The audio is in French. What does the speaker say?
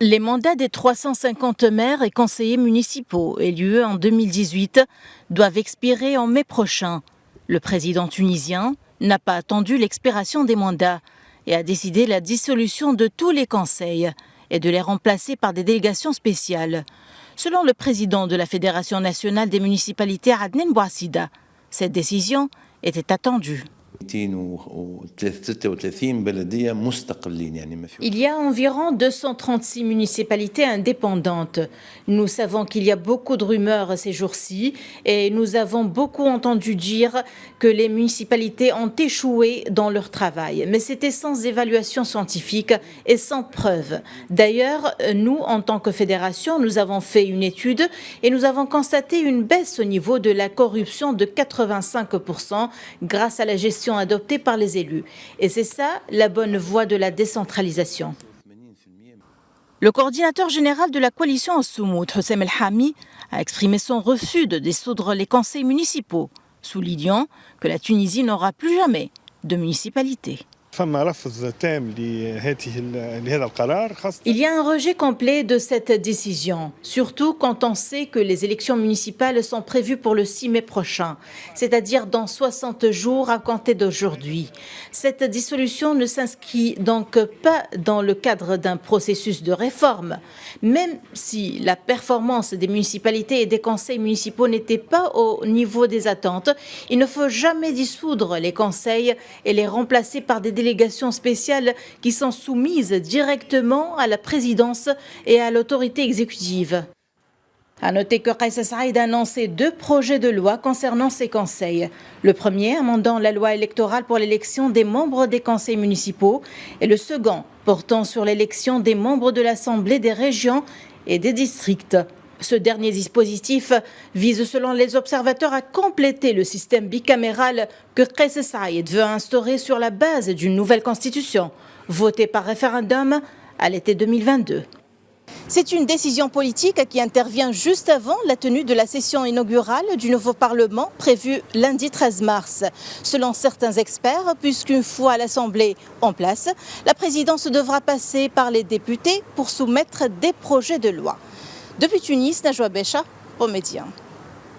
Les mandats des 350 maires et conseillers municipaux élus en 2018 doivent expirer en mai prochain. Le président tunisien n'a pas attendu l'expiration des mandats et a décidé la dissolution de tous les conseils et de les remplacer par des délégations spéciales. Selon le président de la Fédération nationale des municipalités, Adnan Bouassida, cette décision était attendue. Il y a environ 236 municipalités indépendantes. Nous savons qu'il y a beaucoup de rumeurs ces jours-ci et nous avons beaucoup entendu dire que les municipalités ont échoué dans leur travail. Mais c'était sans évaluation scientifique et sans preuve. D'ailleurs, nous, en tant que fédération, nous avons fait une étude et nous avons constaté une baisse au niveau de la corruption de 85% grâce à la gestion adoptée par les élus. Et c'est ça la bonne voie de la décentralisation. Le coordinateur général de la coalition Al-Soumoud, Hussam El-Hami, a exprimé son refus de dissoudre les conseils municipaux, soulignant que la Tunisie n'aura plus jamais de municipalité. Il y a un rejet complet de cette décision, surtout quand on sait que les élections municipales sont prévues pour le 6 mai prochain, c'est-à-dire dans 60 jours à compter d'aujourd'hui. Cette dissolution ne s'inscrit donc pas dans le cadre d'un processus de réforme. Même si la performance des municipalités et des conseils municipaux n'était pas au niveau des attentes, il ne faut jamais dissoudre les conseils et les remplacer par des délégations spéciales qui sont soumises directement à la présidence et à l'autorité exécutive. À noter que Kais Saïed a annoncé 2 projets de loi concernant ces conseils. Le premier amendant la loi électorale pour l'élection des membres des conseils municipaux et le second portant sur l'élection des membres de l'Assemblée des régions et des districts. Ce dernier dispositif vise, selon les observateurs, à compléter le système bicaméral que Kais Saïed veut instaurer sur la base d'une nouvelle constitution, votée par référendum à l'été 2022. C'est une décision politique qui intervient juste avant la tenue de la session inaugurale du nouveau Parlement prévue lundi 13 mars. Selon certains experts, puisqu'une fois l'Assemblée en place, la présidence devra passer par les députés pour soumettre des projets de loi. Depuis Tunis, Najwa Becha, aux médias.